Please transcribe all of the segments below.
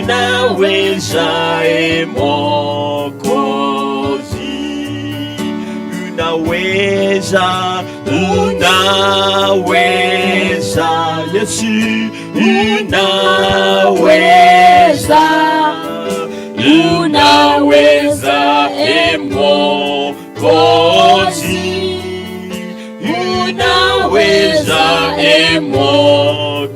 unaweza Mwokozi, unaweza, unaweza Yesu, unaweza, unaweza Mwokozi, unaweza Mwokozi.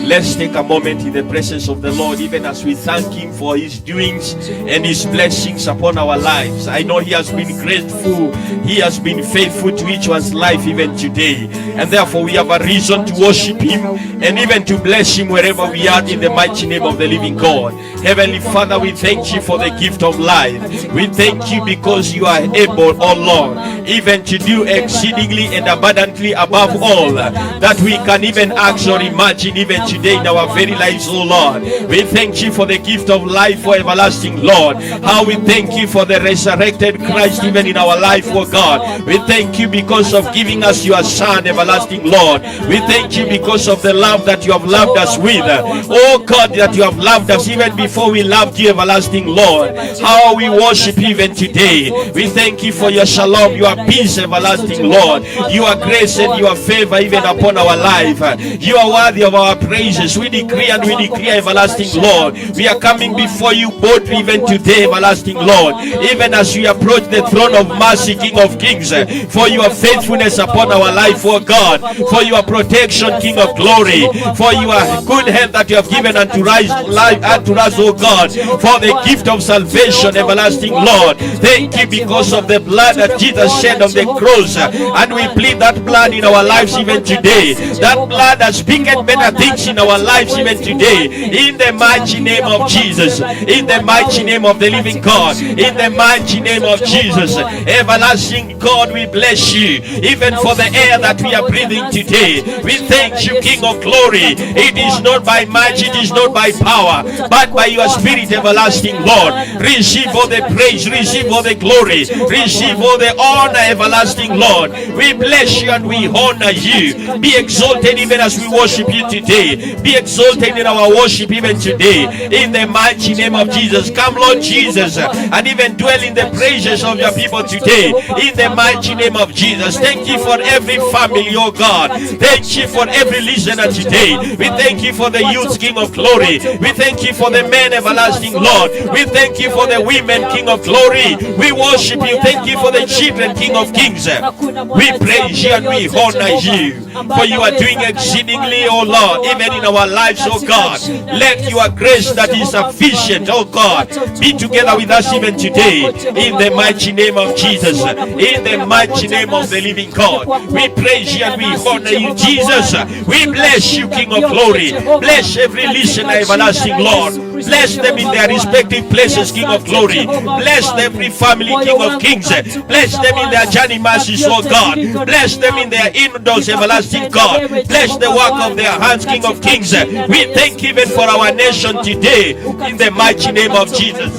Let's take a moment in the presence of the Lord, even as we thank Him for His doings and His blessings upon our lives. I know He has been grateful. He has been faithful to each one's life even today. And therefore we have a reason to worship Him and even to bless Him wherever we are in the mighty name of the living God. Heavenly Father, we thank You for the gift of life. We thank You because You are able, oh Lord, even to do exceedingly and abundantly above all that we can even ask or imagine even today in our very lives, oh Lord. We thank You for the gift of life, for everlasting Lord. How we thank You for the resurrected Christ even in our life, oh God. We thank You because of giving us Your Son, everlasting Lord. We thank You because of the love that You have loved us with, oh God, that You have loved us even before we loved You, everlasting Lord. How we worship You even today. We thank You for Your shalom, Your peace, everlasting Lord. Your grace and Your favor even upon our life. You are worthy of our praises. We decree and we declare, everlasting Lord, we are coming before You boldly even today, everlasting Lord, even as we approach the throne of mercy, King of Kings, for Your faithfulness upon our life, oh God, for Your protection, King of glory, for Your good health that You have given unto us, oh God, for the gift of salvation, everlasting Lord. Thank You because of the blood that Jesus shed on the cross, and we plead that blood in our lives even today. That blood that speaketh better things in our lives even today, in the mighty name of Jesus, in the mighty name of the living God, in the mighty name of Jesus. Everlasting God, we bless You even for the air that we are breathing today. We thank You, King of glory. It is not by might, it is not by power, but by Your Spirit, everlasting Lord. Receive all the praise, receive all the glory, receive all the honor, everlasting Lord. We bless You and we honor You. Be exalted even as we worship You today. Be exalted in our worship even today, in the mighty name of Jesus. Come, Lord Jesus, and even dwell in the praises of Your people today, in the mighty name of Jesus. Thank You for every family, oh God. Thank You for every listener today. We thank You for the youth, King of glory. We thank You for the men, everlasting Lord. We thank You for the women, King of glory. We worship You. Thank You for the children, King of kings. We praise You and we honor You, for You are doing exceedingly, oh Lord, even in our lives, oh God. Let Your grace that is sufficient, oh God, be together with us even today, in the mighty name of Jesus, in the mighty name of the living God. We praise You and we honor You, Jesus. We bless You, King of glory. Bless every listener, everlasting Lord. Bless them in their respective places, King of glory. Bless every family, King of kings. Bless them in their journey mercies, oh God. Bless them in their indoors, everlasting God. Bless the work of their hands, King of kings. We thank You even for our nation today, in the mighty name of Jesus.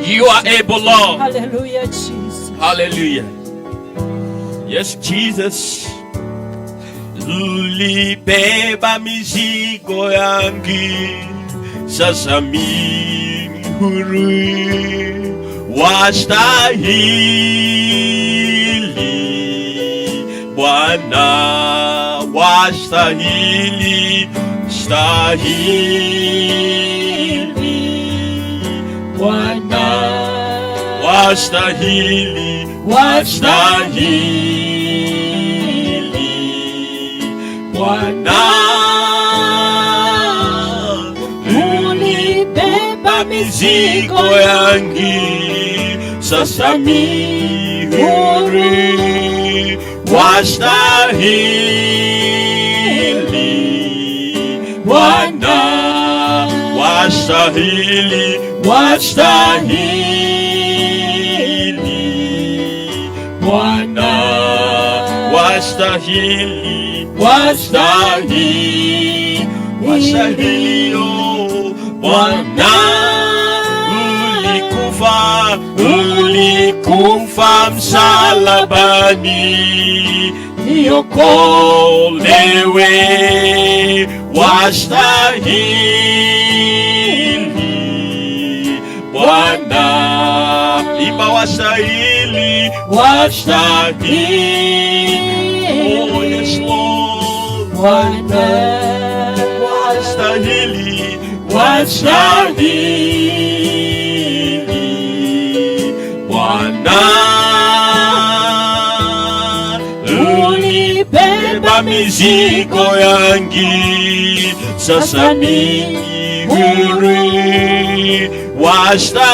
You are able, Lord. Hallelujah, Jesus. Hallelujah. Yes, Jesus. Ulibeba mizigo yangu, sasa mimi huru, wastahili Bwana, wastahili, stahili Bwana, wastahili, wastahili Bwana. Ulibeba mizigo yangu, sasa mimi huru, wastahili Bwana, wastahili, wastahili Bwana, wastahili, wastahili, wastahili oh Bwana. Ulikufa msalabani, niokolewe, wastahili Bwana. Imba wastahili, wastahili. Oh yes Lord, Bwana. Wastahili, wastahili Bwana. Ulibeba mizigo yangi, sasa mimi huru, wastahili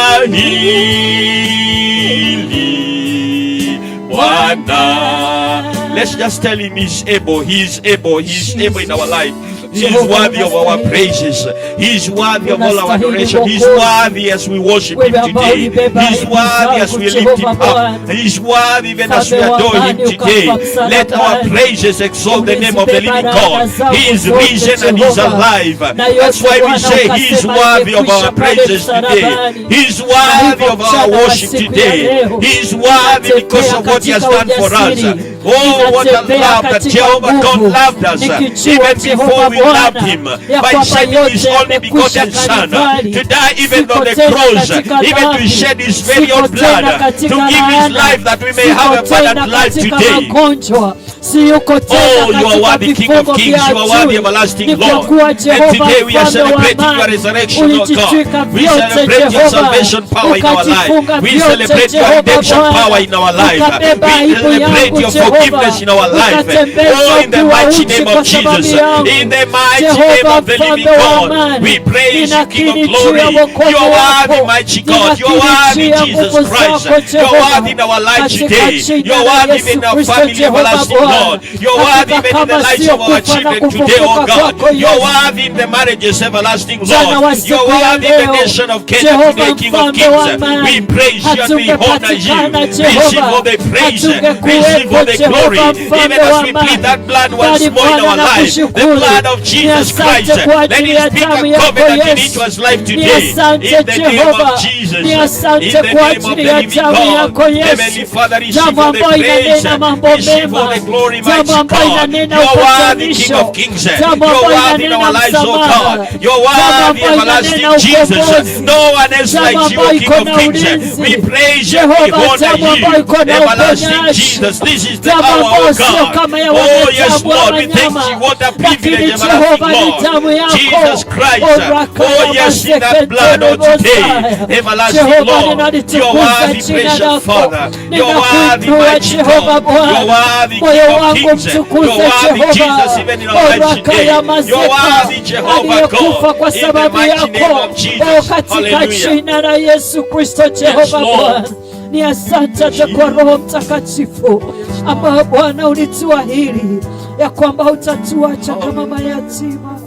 Bwana. Let's just tell him he's able, he's able, he's able in our life. He is worthy of our praises. He is worthy of all our adoration. He is worthy as we worship him today. He is worthy as we lift him up. He is worthy even as we adore him today. Let our praises exalt the name of the living God. He is risen and he is alive. That's why we say he is worthy of our praises today. He is worthy of our worship today. He is worthy because of what he has done for us. Oh, what a love that Jehovah God loved us even before we loved him by sending his only begotten Son to die even on the cross, even to shed his very own blood, to give his life that we may have abundant life today. Oh, you are worthy, King of Kings. You are worthy, everlasting Lord. And today we are celebrating your resurrection, oh God. We celebrate your salvation power in our life. We celebrate your redemption power in our life. We celebrate your forgiveness in our life. Oh, in the mighty name of Jesus. In the mighty name of the living God. We praise you, King of glory. You are worthy, mighty God. You are worthy, Jesus Christ. You are worthy in our life today. You are worthy in our family, everlasting Lord. You're worthy even in the lives of our children today, oh God. You're worthy in the marriages, everlasting Lord. You're worthy in the nation of Kenya today, King of Kings. We praise you and we honor you. Receive all the praise, receive all the glory. Even as we plead that blood once more in our life, the blood of Jesus Christ. Let it speak a covenant in each one's life today. In the name of Jesus, in the name of the living God. Heavenly Father, receive all the praise, receive all the glory. Mighty God, you are worthy, King of Kings. You are worthy in our lives, oh God. You are worthy, everlasting Jesus. No one else like you, O King of Kings. We praise you, we honor you, everlasting Jesus. This is the hour, oh God. Oh yes, Lord, we thank you. What a privilege, everlasting Lord. Jesus Christ. Oh yes, in that blood, oh today, everlasting Lord. You are worthy, precious Father. You are worthy, mighty God. You are worthy, King of Kings. You are worthy, Jesus, even in our lives today. You are worthy, Jehovah God, in the mighty name of Jesus. Hallelujah. Yes, Lord. Ni asante kwa Roho Mtakatifu ambao Bwana ulituahidi ya kwamba hutatuacha kama mayatima.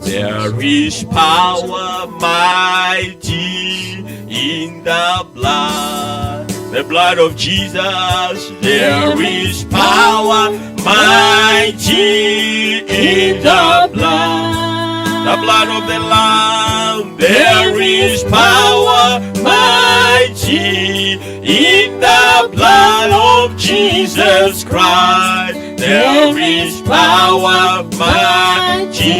There is power mighty in the blood of Jesus. There is power mighty in the blood of the Lamb. There is power mighty in the blood of Jesus Christ. There is power mighty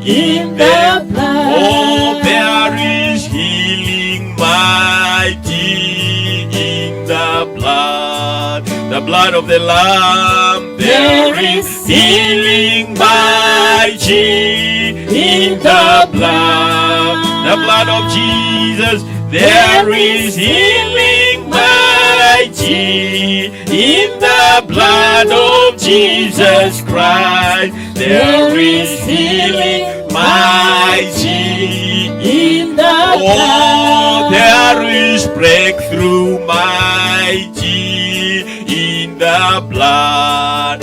in the blood. Oh, there is healing mighty in the blood of the Lamb. There is healing mighty in the blood of Jesus. There is healing mighty in the blood of Jesus Christ. There is healing mighty in the blood. Oh, there is breakthrough mighty in the blood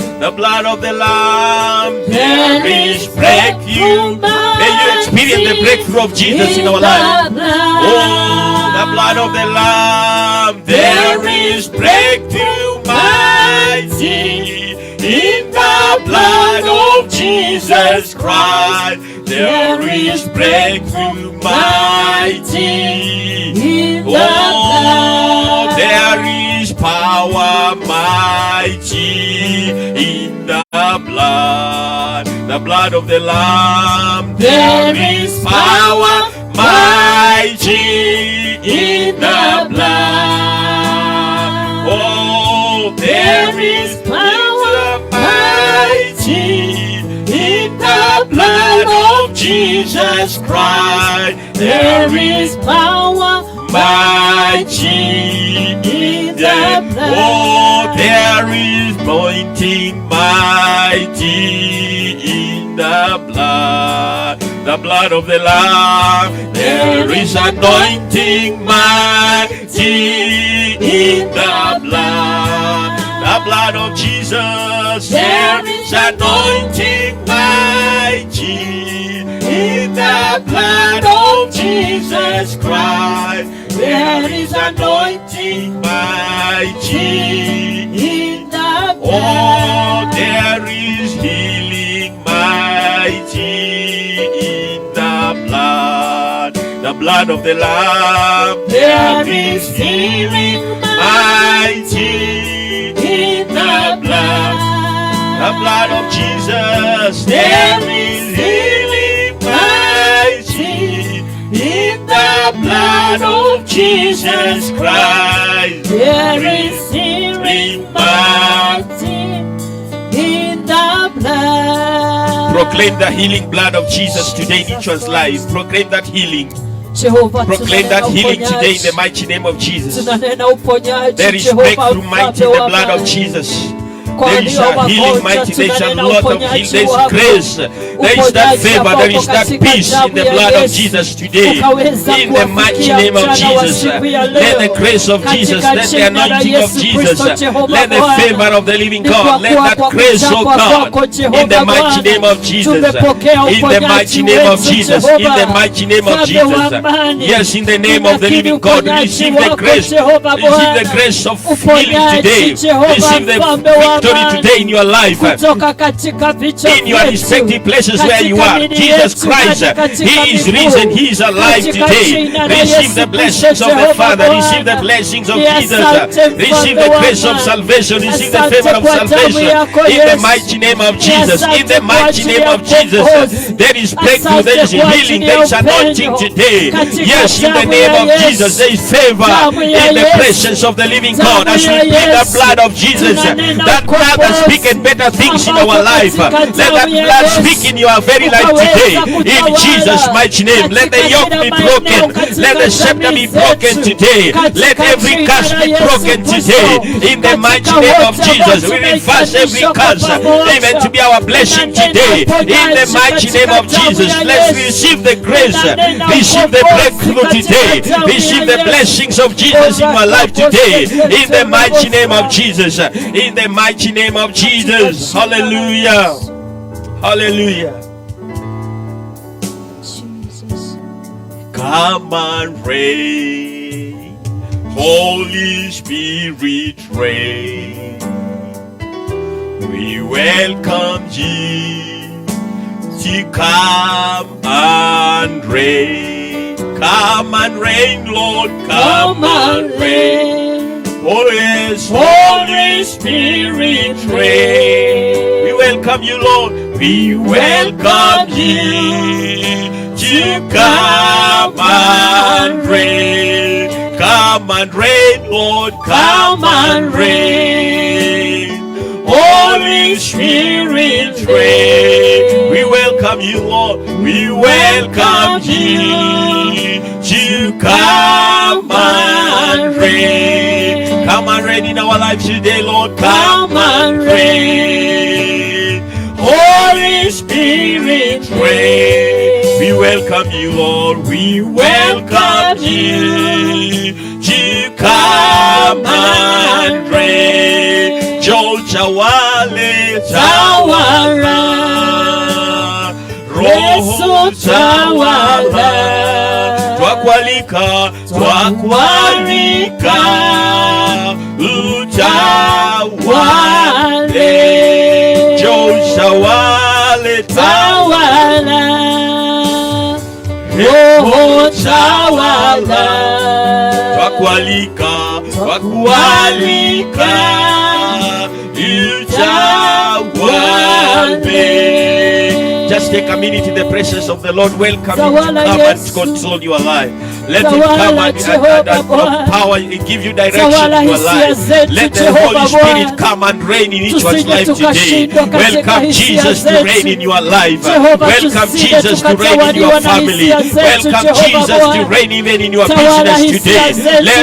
of the Lamb. There is breakthrough. May you experience the breakthrough of Jesus in our life. Oh, the blood of the Lamb. There is breakthrough mighty in the blood of Jesus Christ. There is breakthrough mighty. Oh, there is power mighty in the blood of the Lamb. There is power mighty in the blood. Oh, there is power mighty in the blood of Jesus Christ. There is power mighty in the blood. Oh, there is anointing mighty in the blood of the Lamb. There is anointing mighty in the blood of Jesus. There is anointing mighty in the blood of Jesus Christ. There is anointing mighty in the blood. Oh, there is healing mighty in the blood of the Lamb. There is healing mighty in the blood of Jesus. There is healing mighty in the blood of Jesus Christ. There is healing mighty in the blood. Proclaim the healing blood of Jesus today in each one's life. Proclaim that healing. Proclaim that healing today in the mighty name of Jesus. There is breakthrough mighty in the blood of Jesus. There is a healing mighty. There is a lot of healing. There is grace. There is that favor. There is that peace in the blood of Jesus today. In the mighty name of Jesus. Let the grace of Jesus, let the anointing of Jesus, let the favor of the living God, let that grace, oh God, in the mighty name of Jesus. In the mighty name of Jesus. In the mighty name of Jesus. Yes, in the name of the living God, receive the grace. Receive the grace of healing today. Receive the victory today in your life, in your respective places where you are. Jesus Christ, He is risen, He is alive today. Receive the blessings of the Father, receive the blessings of Jesus, receive the grace of salvation, receive the favor of salvation in the mighty name of Jesus. In the mighty name of Jesus, there is breakthrough, there is healing, there is anointing today. Yes, in the name of Jesus, there is favor in the presence of the living God as we plead the blood of Jesus. That blood that speaketh better things in our life. Let that blood speak in your very life today. In Jesus' mighty name. Let the yoke be broken. Let the scepter be broken today. Let every curse be broken today. In the mighty name of Jesus. We reverse every curse, even to be our blessing today. In the mighty name of Jesus. Let's receive the grace. Receive the breakthrough today. Receive the blessings of Jesus in our life today. In the mighty name of Jesus. In the mighty name of Jesus. Hallelujah. Hallelujah. Jesus. Come and reign. Holy Spirit reign. We welcome you to come and reign. Come and reign, Lord. Come and reign. Oh yes, Holy Spirit reign. We welcome you, Lord. We welcome you to come and reign. Come and reign, Lord. Come and reign. Holy Spirit reign. We welcome you, Lord. We welcome you to come and reign. Come and reign in our lives today, Lord. Come and reign. Holy Spirit reign. We welcome you, Lord. We welcome you to come and reign. Joe Chawale Tawara, Roho Tawala, Twakwalika, Twakwalika, Utawale, Joe Chawale Tawala, Roho Tawala, Twakwalika, twakualika utawale. Just take a minute in the presence of the Lord. Welcome him to come and control your life. Let him come and power and give you direction in your life. Let the Holy Spirit come and reign in each one's life today. Welcome Jesus to reign in your life. Welcome Jesus to reign in your family. Welcome Jesus to reign even in your business today.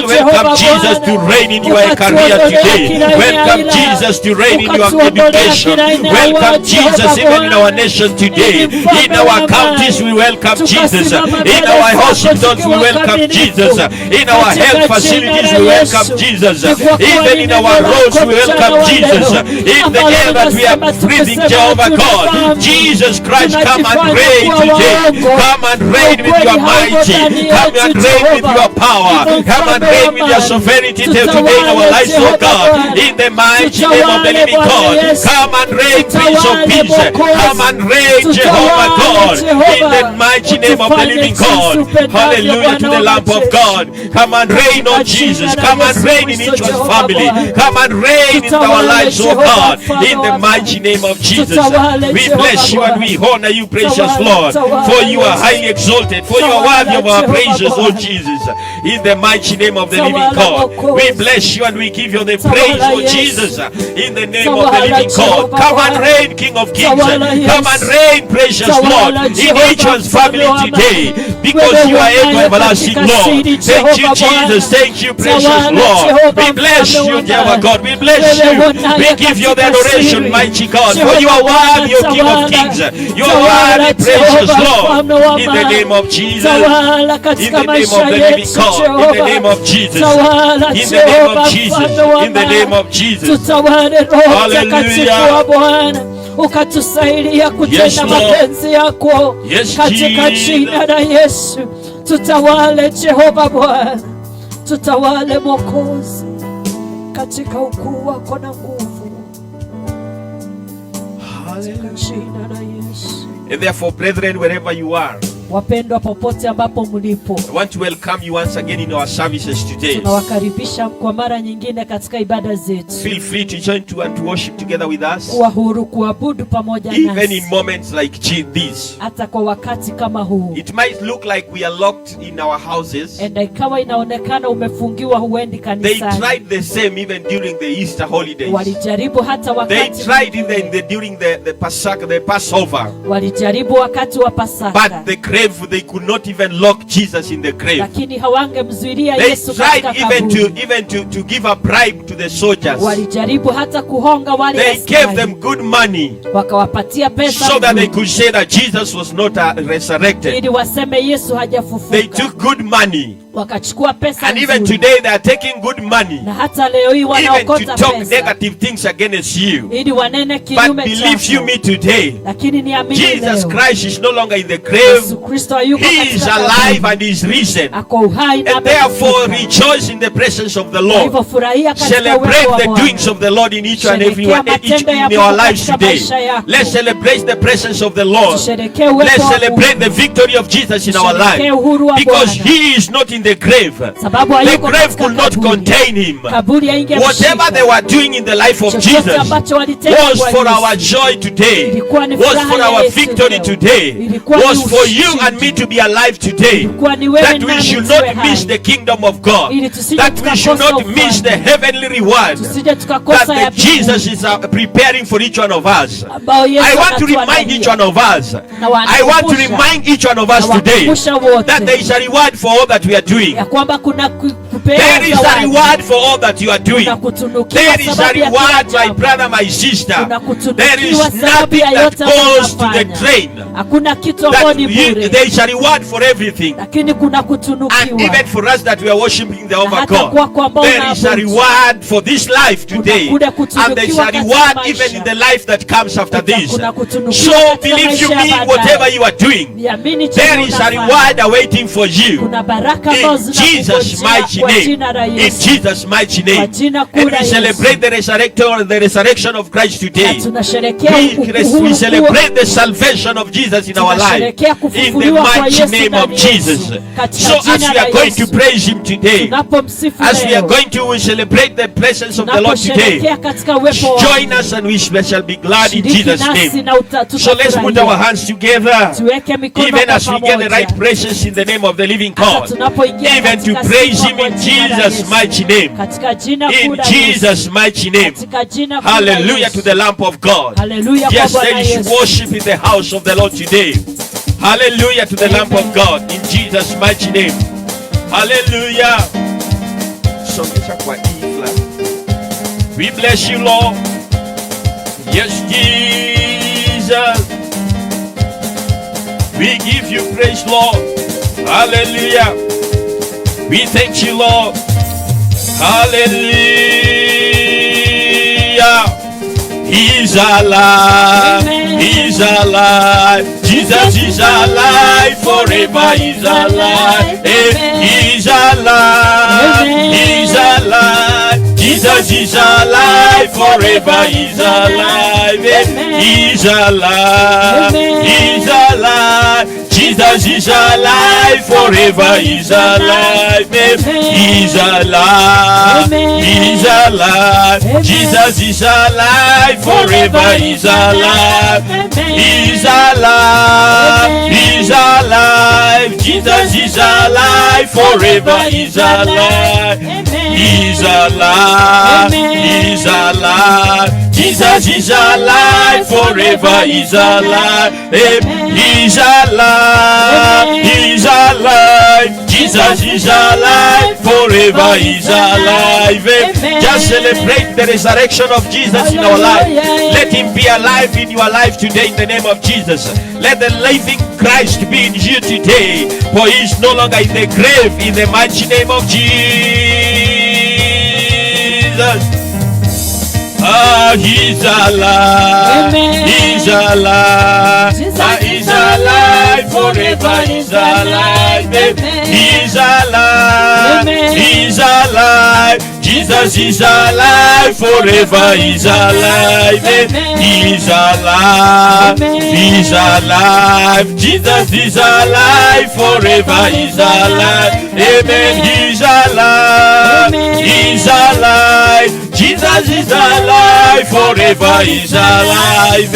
Welcome Jesus to reign in your career today. Welcome Jesus to reign in your education. Welcome Jesus even in our nation today. In our counties we welcome Jesus. In our hospitals we welcome Jesus. In our health facilities we welcome Jesus. Even in our roads we welcome Jesus. In the air that we are breathing, Jehovah God, Jesus Christ, come and reign today. Come and reign with your mighty. Come and reign with your power. Come and reign with your sovereignty today in our lives, oh God. In the mighty name of the living God, come and reign, Prince of Peace. Come and reign, Jehovah God, in the mighty name of the living God. Hallelujah to the Lamb of God. Come and reign on Jesus. Come and reign in each one's family. Come and reign in our lives, oh God, in the mighty name of Jesus. We bless you and we honor you, precious Lord, for you are highly exalted, for you are worthy of our praises, oh Jesus, in the mighty name of the living God. We bless you and we give you the praise, oh Jesus, in the name of the living God. Come and reign, King of Kings. Come and reign, precious Lord, in each one's family today, because you are able, everlasting Lord. Thank you, Jesus. Thank you, precious Lord. We bless you, Jehovah God. We bless you. We give you the adoration, mighty God, for you are worthy, O King of Kings. You are worthy, precious Lord. In the name of Jesus. In the name of the living God. In the name of Jesus. In the name of Jesus. In the name of Jesus. Hallelujah. Ukatusaidia kutenda mapenzi yako katika jina la Yesu. Tutawale Jehova Bwana, tutawale Mwokozi katika ukuu wako na nguvu, katika jina la Yesu. And therefore, brethren, wherever you are, wapendwa popote ambapo mlipo, I want to welcome you once again in our services today. Tunawakaribisha kwa mara nyingine katika ibada zetu. Feel free to join and to worship together with us. Kuwa huru kuabudu pamoja nasi. Even in moments like this. Hata kwa wakati kama huu. It might look like we are locked in our houses. Enda ikawa inaonekana umefungiwa, huendi kanisani. They tried the same even during the Easter holidays. Walijaribu hata wakati. They tried even during the Passover. Walijaribu wakati wa Pasaka. But the grave, they could not even lock Jesus in the grave. Lakini hawangemzuilia Yesu katika kaburi. They tried even to give a bribe to the soldiers. Walijaribu hata kuhonga wale askari. They gave them good money. Wakawapatia pesa. So that they could say that Jesus was not resurrected. Ili waseme Yesu hajafufuka. They took good money. Wakachukua pesa. And even today they are taking good money. Na hata leo hii wanaokota pesa. Even to talk negative things against you. Ili wanene kinyume chako. But believe you me today. Lakini niamini leo. Jesus Christ is no longer in the grave. He is alive and is risen. And therefore rejoice in the presence of the Lord. Celebrate the doings of the Lord in each and every one in our lives today. Let's celebrate the presence of the Lord. Let's celebrate the victory of Jesus in our life. Because he is not in the grave. The grave could not contain him. Whatever they were doing in the life of Jesus was for our joy today, was for our victory today, was for you and me to be alive today, that we should not miss the kingdom of God, that we should not miss the heavenly reward that Jesus is preparing for each one of us. I want to remind each one of us, I want to remind each one of us today that there is a reward for all that we are doing. There is a reward for all that you are doing. There is a reward, my brother, my sister. There is nothing that goes to the drain. There is a reward for everything. And even for us that we are worshiping the Jehovah God, there is a reward for this life today. And there is a reward even in the life that comes after this. So believe you me, whatever you are doing, there is a reward awaiting for you. ambazo Jesus' mighty kwa name. jina la In Yesu. Jesus' mighty Kwa name. jina kuu And la we Yesu. celebrate the resurrection of Christ Na today. tunasherehekea We celebrate the salvation of Jesus in our life. Tunasherehekea In the kufufuliwa kwa mighty Yesu name of ndani yetu. Jesus. Katika So as jina we la are going to Yesu. praise Him today, Tunapomsifu as we are leo. going to celebrate the presence of the Lord today, Tunaposherehekea katika uwepo wake. join us and we shall be glad in Shiriki Jesus' nasi name. na So let's put our hands together, tuweke mikono even kwa as we get the pamoja. right praises in the name of the living Hata God, tunapoingia even to katika praise sifa Him kwa in jina la Jesus' Yesu. mighty name. Katika jina In kuu la Yesu. Jesus' mighty name. Katika jina kuu la Hallelujah Yesu. to the Lamb of God. Hallelujah kwa Yes, Bwana there is Yesu. worship in the house of the Lord today. Hallelujah to the Lamb of God. In Jesus' mighty name. Hallelujah. Songesha kwa ifla. We bless you, Lord. Yes, Jesus. We give you praise, Lord. Hallelujah. We thank you, Lord. Hallelujah. He's alive. Amen. He's alive. Jesus is alive. Forever He's alive. Amen. He's alive. Amen. He's alive. Jesus is alive. Forever He's alive. Amen. He's alive. Amen. He's alive. Jesus is alive. Forever He's alive. Amen. He's alive. Amen. He's alive. Amen. Jesus is alive. Forever He's alive. He's alive. Amen. He's alive. Jesus is alive. Forever He's alive. He's alive. Amen. He's alive. Jesus is alive. Forever He's alive. He's alive. He's alive. Jesus is alive. Forever He's alive. Just celebrate the resurrection of Jesus in our life. Let Him be alive in your life today in the name of Jesus. Let the living Christ be in you today, for He is no longer in the grave, in the mighty name of Jesus. He's alive. Amen. He's alive. Jesus He's is alive. alive. Forever He's alive. Amen. He's alive. Amen. He's alive. Jesus is alive. Forever He's alive. Amen. He's alive. Amen. He's alive. Jesus is alive. Forever He's alive. Amen. He's alive. Amen. He's alive. Jesus is alive. Forever He's alive.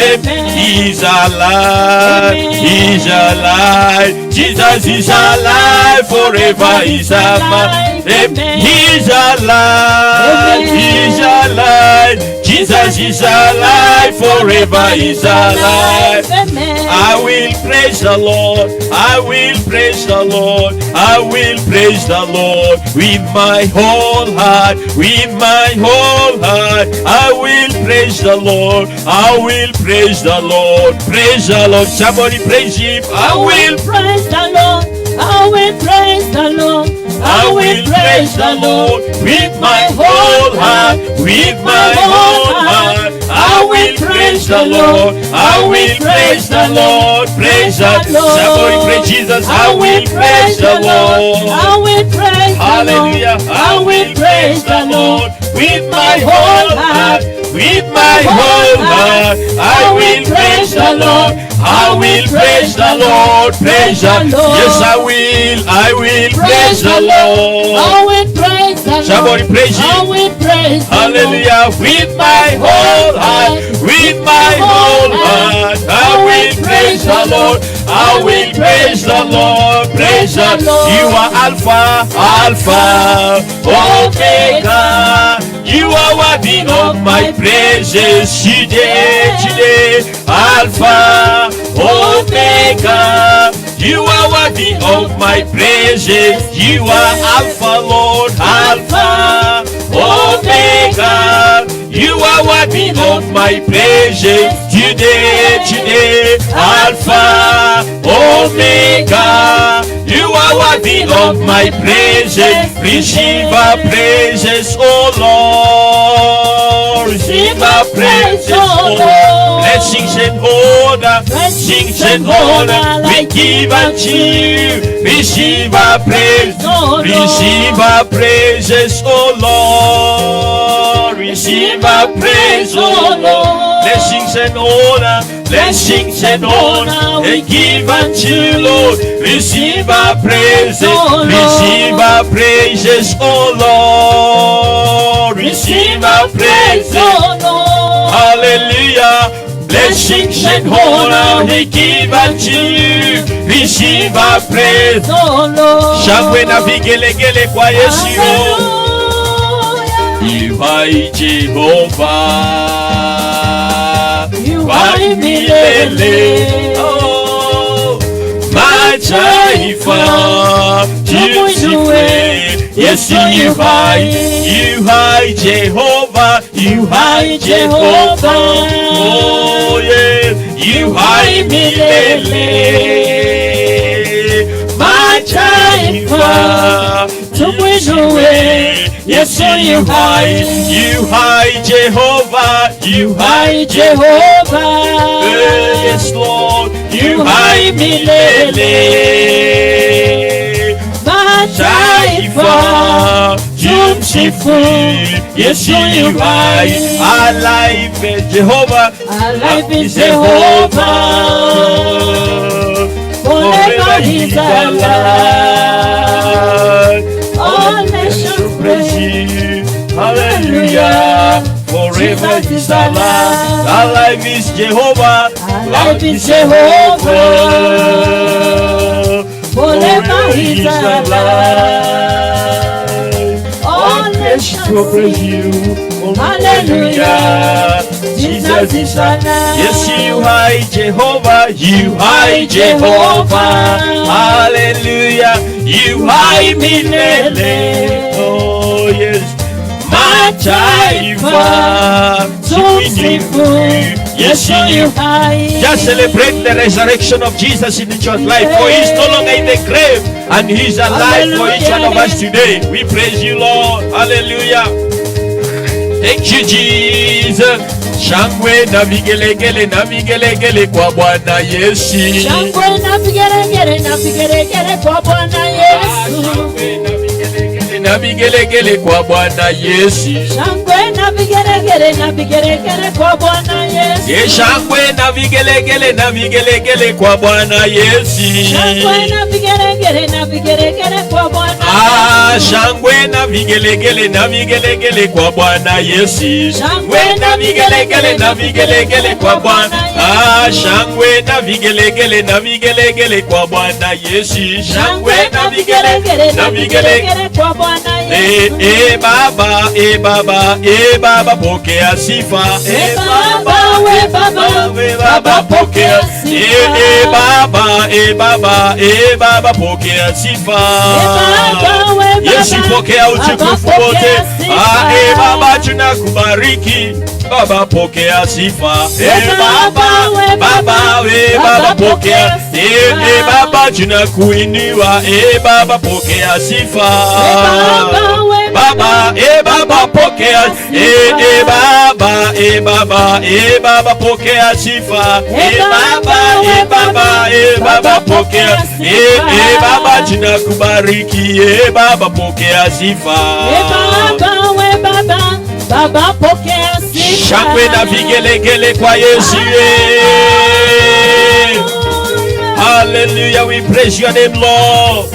He's alive. Amen. He's alive. Jesus is alive. Forever He's alive. Amen. He's alive. Amen. He's alive. Jesus is alive. Forever He's alive. I will praise the Lord. I will praise the Lord. I will praise the Lord with my whole heart. With my whole heart. I will praise the Lord. I will praise the Lord. Praise the Lord. Somebody praise Him. I will praise the Lord. I will praise the Lord. I will praise the Lord with my whole heart, with my whole heart. I will praise the Lord. I will praise the Lord. Praise the Lord. Somebody praise Jesus. I will praise the Lord. I will praise Hallelujah. I will praise the Lord with my whole heart, with my whole heart. I will praise the Lord. I will praise the Lord. Praise the Lord. Yes, I will. I will praise the Lord. I will praise the Lord. Somebody praise Him. I will praise the Lord. Hallelujah. With my whole heart, with my whole heart, I will praise the Lord. I will praise the Lord. Praise the Lord. You are Alpha, Alpha, Omega. You are worthy of my praises today, today. Alpha, Omega. You are worthy of my praises. You are Alpha, Lord, Alpha, Omega. You are worthy of my praises today, today. Alpha, Omega. You are worthy of my praises. Receive our praises, O Lord. Receive our praises, O Lord. Blessings and honor, blessings and honor, we give unto you. Receive our praise, receive our praises, O Lord. Receive our praise, O Lord. Blessings and honor, blessings and honor, we give unto you, Lord. Receive our praises, receive our praises, O Lord. Receive our praises, O Lord. Hallelujah. Blessings and honor we give unto you. Receive our praise, O Lord. Shangwe na vigelegele kwa Yesu. You are Jehovah, you are milele. Oh, mataifa tumsifu. Yes, you are Jehovah, you are Jehovah. Oh yeah, you are milele. Mataifa tumsifu. Yes, you are Jehovah, you are Jehovah. Yes, Lord, you are milele. Mataifa tumsifu. Yes, you are alive, Jehovah, alive is Jehovah. Forever He's alive. All nations praise you. Hallelujah. Forever He's alive. Alive is Jehovah. Alive is Jehovah. Forever He's alive. All nations praise you. Hallelujah. Jesus is alive. Yes, you are Jehovah. You are Jehovah. Hallelujah. You are milele. Oh yes. Mataifa tumsifu. Yes, you are. Just celebrate the resurrection of Jesus in each one's life, for He is no longer in the grave and He is alive for each one of us today. We praise you, Lord. Hallelujah. Thank you, Jesus. Shangwe na vigelegele na vigelegele kwa Bwana Yesu. Shangwe na vigelegele kwa Bwana Yesu. Na vigelegele kwa Bwana Yesu. Shangwe na vigelegele kwa Bwana Yesu. Ye shangwe na vigelegele kwa Bwana Yesu. Shangwe na vigelegele kwa Bwana. Ah, shangwe na vigelegele kwa Bwana Yesu. Shangwe na vigelegele kwa Bwana. Ah, shangwe na vigelegele kwa Bwana Yesu. Shangwe na vigelegele kwa Bwana. Baba, pokea sifa. Baba, pokea sifa. Baba, pokea sifa. Yesu, pokea utukufu wote. Baba, tunakubariki. Baba, pokea sifa. Baba, pokea. Baba, tunakuinua. Baba, pokea sifa. Baba, pokea. Baba, pokea sifa. Baba, pokea. Baba, tunakubariki. Baba, pokea sifa. Baba, pokea sifa. Shangwe na vigelegele kwa Yesu. Hallelujah, we praise your name, Lord.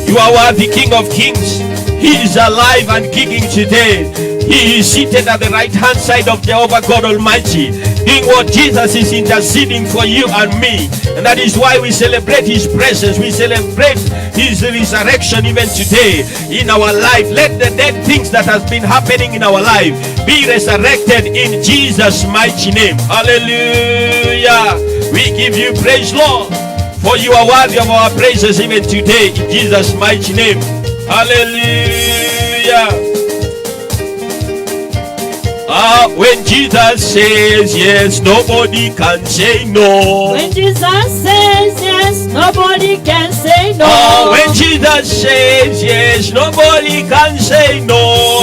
You are worthy, King of Kings. He is alive and kicking today. He is seated at the right hand side of Jehovah God Almighty, doing what Jesus is interceding for you and me. And that is why we celebrate His presence. We celebrate His resurrection even today in our life. Let the dead things that has been happening in our life be resurrected in Jesus' mighty name. Hallelujah. We give you praise, Lord, for you are worthy of our praises even today in Jesus' mighty name. Hallelujah. When Jesus says yes, nobody can say no. When Jesus says yes, nobody can say no. When Jesus says yes, nobody can say no.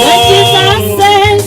When Jesus says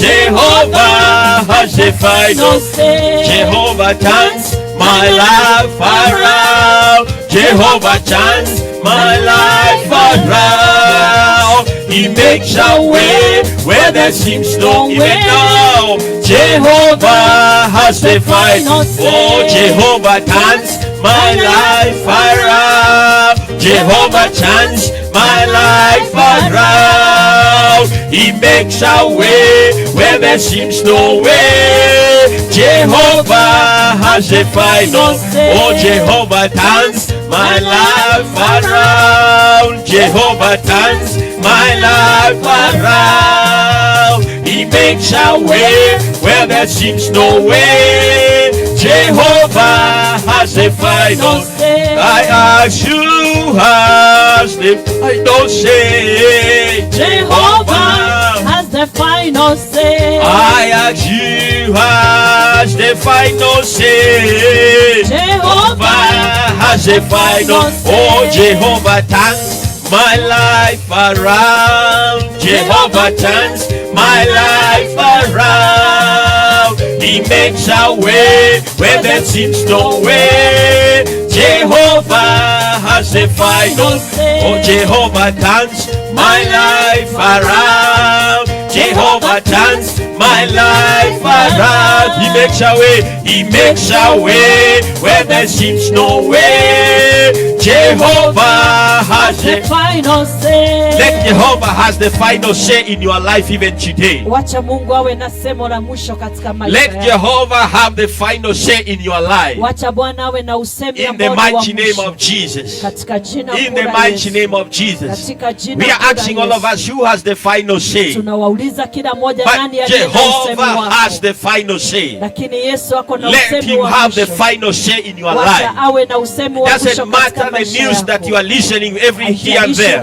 Jehovah has the final say. Jehovah turns my life around. Jehovah turns my life around. He makes a way where there seems no way now. Jehovah has the final say. Oh, Jehovah turns my life around. Jehovah turns my life around. He makes a way where there seems no way. Jehovah has the final say. Oh, Jehovah turns my life around. Jehovah turns my life around. He makes a way where there seems no way. Jehovah has the final say. I ask you, has the final say. Jehovah has the final say. I ask you, has the final say. Jehovah has the final say. Oh, Jehovah turns my life around. Jehovah turns my life around. He makes a way where there seems no way. Jehovah has the final say. Oh, Jehovah turns my life around. Jehovah turns my life around. He makes a way. He makes a way where there seems no way. Jehovah has the final say. Let Jehovah has the final say in your life even today. Wacha Mungu awe na semo la mwisho katika maisha yako. Let Jehovah have the final say in your life. Wacha Bwana awe na usemi in the mighty name of Jesus. Katika jina in the mighty name of Jesus. Katika jina we are asking all of us who has the final say. Tunawauliza kila mmoja nani aliye na usemi wako. Jehovah has the final say. Lakini Yesu ako na usemi wako. Let him have the final say in your life. Wacha awe na usemi wako. Doesn't matter the news that you are listening every here and there.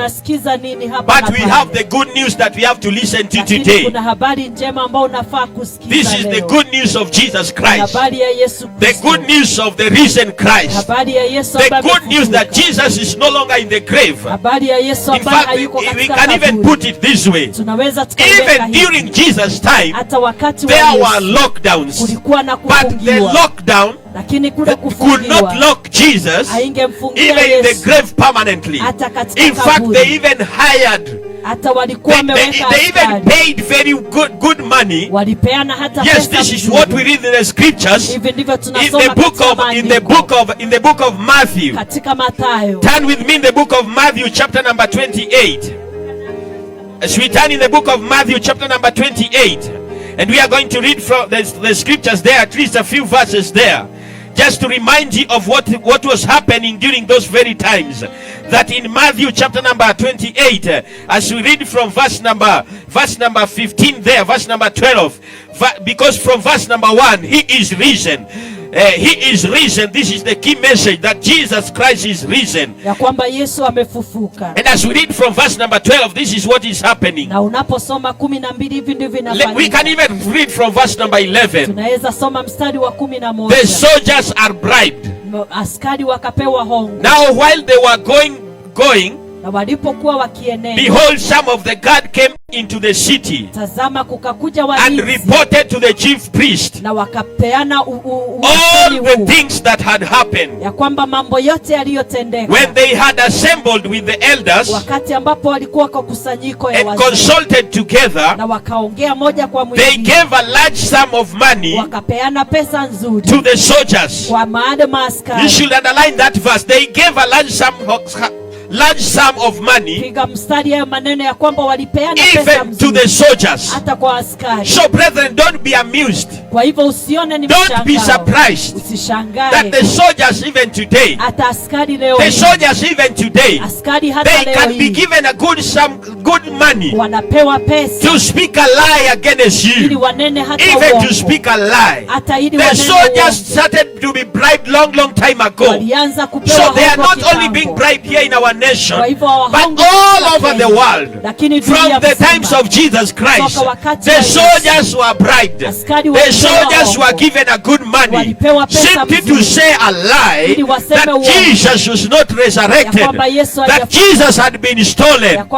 But we have the good news that we have to listen to today. This is the good news of Jesus Christ. The good news of the risen Christ. The good news that Jesus is no longer in the grave. In fact, we can even put it this way. Even during Jesus' time, there were lockdowns. But the lockdown could not lock Jesus even in the grave permanently. In fact, they even hired. They even paid very good money. Yes, this is what we read in the scriptures. In the book of Matthew. Turn with me in the book of Matthew, chapter number 28. As we turn in the book of Matthew, chapter number 28, and we are going to read from the scriptures there, at least a few verses there, just to remind you of what was happening during those very times. That in Matthew chapter number 28, as we read from verse number 15 there, verse number 12, because from verse number 1, he is risen. He is risen. This is the key message, that Jesus Christ is risen. And as we read from verse number 12, this is what is happening. We can even read from verse number 11. The soldiers are bribed. Now while they were going, behold, some of the guard came into the city and reported to the chief priest all the things that had happened. When they had assembled with the elders and consulted together, they gave a large sum of money to the soldiers. You should underline that verse. They gave a large sum of money even to the soldiers. So brethren, don't be amused. Don't be surprised that the soldiers even today, they can be given a good money to speak a lie against you, even to speak a lie. The soldiers started to be bribed long time ago. So they are not only being bribed here in our nation, but all over the world. From the times of Jesus Christ, the soldiers were bribed. The soldiers were given a good money simply to say a lie that Jesus was not resurrected, that Jesus had been stolen.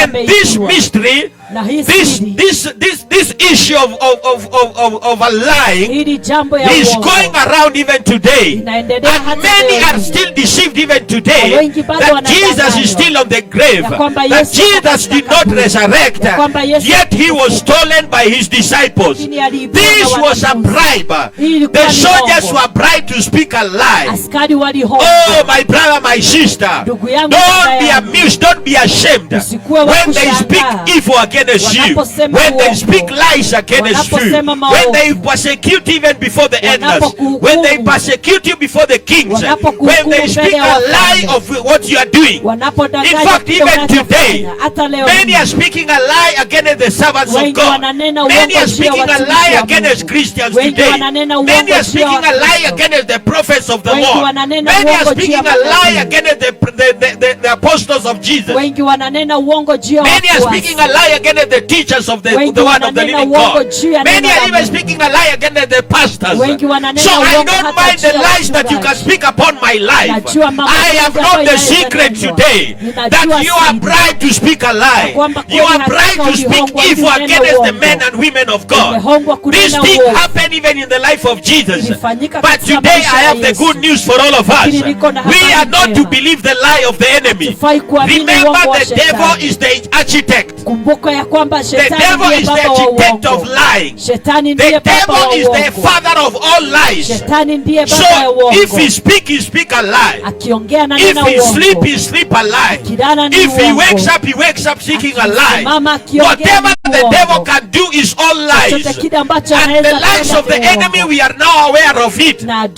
And this mystery This issue of a lying is going around even today, and many are still deceived even today that Jesus is still on the grave, that Jesus did not resurrect, yet he was stolen by his disciples. This was a bribe. The soldiers were bribed to speak a lie. Oh, my brother, my sister, don't be amused, don't be ashamed when they speak evil against you, when they speak lies against you, when they persecute even before the elders, when they persecute you before the kings, when they speak a lie of what you are doing. In fact, even today, many are speaking a lie against the servants of God. Many are speaking a lie against Christians today. Many are speaking a lie against the prophets of the Lord. Many are speaking a lie against the apostles of Jesus. Many are speaking a lie against the teachers of the word of the living God. Many are even speaking a lie against the pastors. So I don't mind the lies that you can speak upon my life. I have known the secret today that you are bribed to speak a lie. You are bribed to speak evil against the men and women of God. This thing happened even in the life of Jesus. But today I have the good news for all of us. We are not to believe the lie of the enemy. Remember, the devil is the architect. The devil is the architect of lying. The devil is the father of all lies. So if he speak a lie. If he sleep a lie. If he wakes up speaking a lie. Whatever the devil can do is all lies. And the lies of the enemy, we are now aware of it. And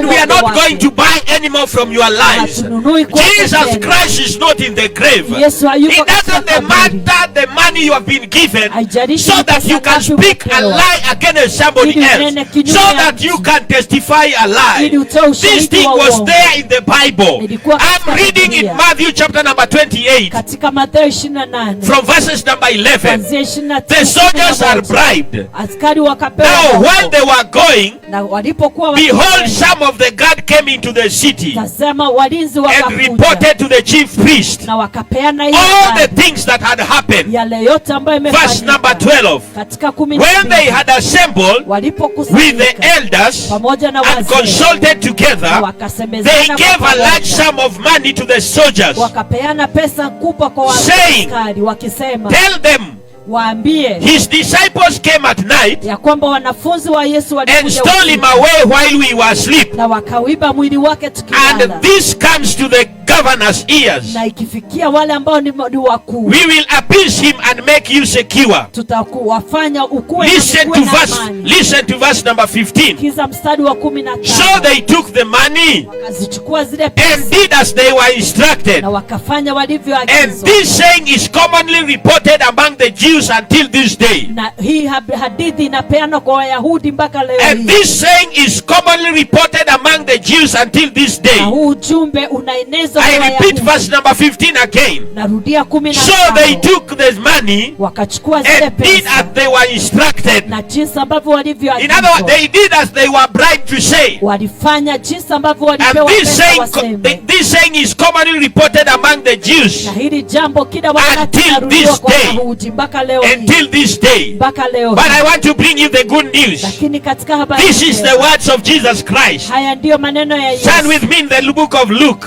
we are not going to buy any more from your lies. Jesus Christ is not in the grave. It doesn't matter the money you have been given so that you can speak a lie against somebody else, so that you can testify a lie. This thing was there in the Bible. I'm reading in Matthew chapter number 28 from verses number 11. The soldiers are bribed. Now when they were going, behold, some of the guard came into the city and reported to the chief priest all the things that had happened. Verse number 12. When they had assembled with the elders and consulted together, they gave a large sum of money to the soldiers, saying, tell them, his disciples came at night and stole him away while we were asleep. And this comes to the governor's ears. We will appease him and make you secure. Listen to verse number 15. So they took the money and did as they were instructed. And this saying is commonly reported among the Jews until this day. And this saying is commonly reported among the Jews until this day. I repeat verse number 15 again. So they took the money and did as they were instructed. In other words, they did as they were bribed to say. And this saying is commonly reported among the Jews until this day. Until this day. But I want to bring you the good news. This is the words of Jesus Christ. Turn with me in the book of Luke.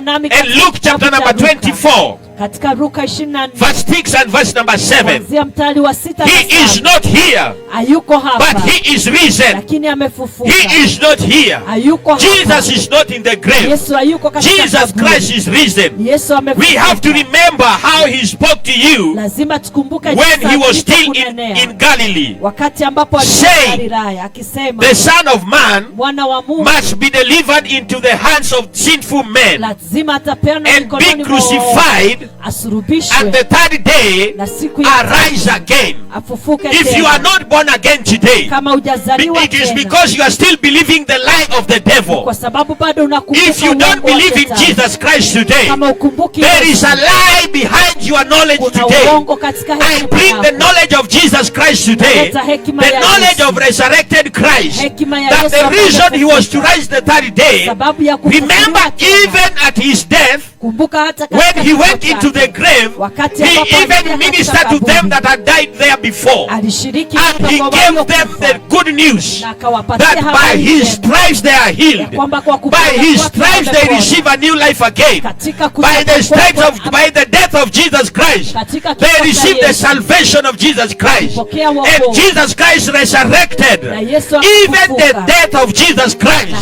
And Luke chapter number 24. Verse 6 and verse number 7. He is not here, but he is risen. He is not here. Jesus is not in the grave. Jesus Christ is risen. We have to remember how he spoke to you when he was still in Galilee, saying, the Son of Man must be delivered into the hands of sinful men and be crucified, and the third day arise again. If you are not born again today, it is because you are still believing the lie of the devil. If you don't believe in Jesus Christ today, there is a lie behind your knowledge today. I bring the knowledge of Jesus Christ today, the knowledge of resurrected Christ, that the reason he was to rise the third day, remember, even at his death, Kumbuka hata when he went into the grave, he even ministered to them that had died there before. And he gave them the good news that by his stripes they are healed. By his stripes they receive a new life again. By the death of Jesus Christ, they receive the salvation of Jesus Christ. And Jesus Christ resurrected. Even the death of Jesus Christ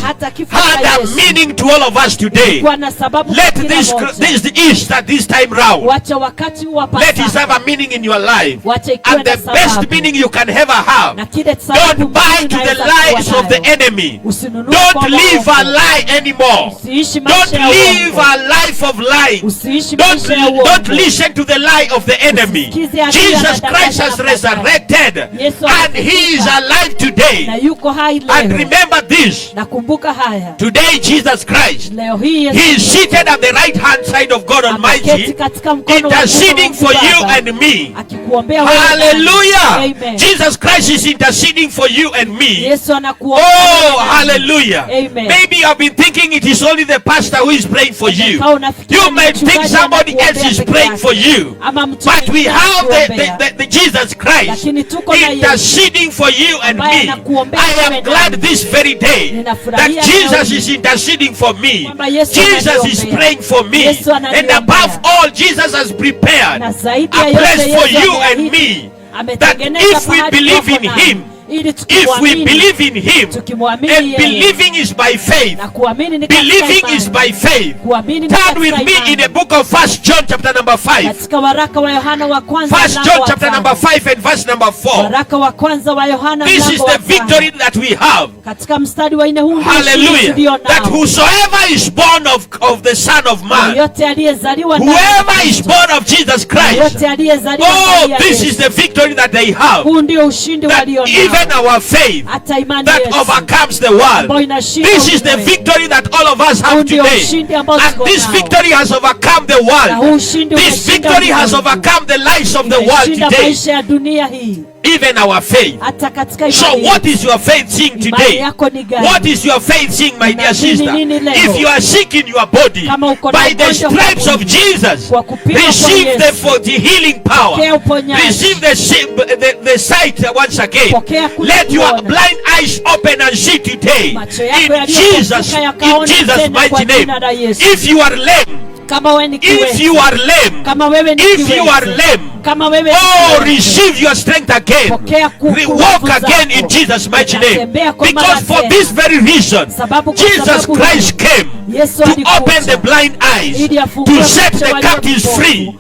had a meaning to all of us today. Let this Easter this time round, let it have a meaning in your life, and the best meaning you can ever have. Don't buy to the lies of the enemy. Don't live a lie anymore. Don't live a life of lying. Don't listen to the lie of the enemy. Jesus Christ has resurrected, and he is alive today. And remember this, today Jesus Christ, he is seated at the right hand side of God Almighty, interceding for you and me. Hallelujah. Jesus Christ is interceding for you and me. Oh, hallelujah. Maybe you have been thinking it is only the pastor who is praying for you. You might think somebody else is praying for you, but we have the Jesus Christ interceding for you and me. I am glad this very day that Jesus is interceding for me. Jesus is praying for me, and above all, Jesus has prepared a place for you and me, that if we believe in him, if we believe in him, and believing is by faith, believing is by faith. Turn with me in the book of 1 John chapter number 5. 1 John chapter number 5 and verse number 4. This is the victory that we have. Hallelujah. That whosoever is born of the Son of Man, whoever is born of Jesus Christ, oh, this is the victory that they have. That even our faith that overcomes the world. This is the victory that all of us have today. And this victory has overcome the world. This victory has overcome the lies of the world today. Even our faith. So what is your faith seeing today? What is your faith seeing, my dear sister? If you are sick in your body, by the stripes of Jesus, receive the healing power. Receive the sight once again. Let your blind eyes open and see today. In Jesus' mighty name. If you are lame, if you are lame, oh, receive your strength again. Walk again in Jesus' mighty name. Because for this very reason, Jesus Christ came to open the blind eyes, to set the captives free.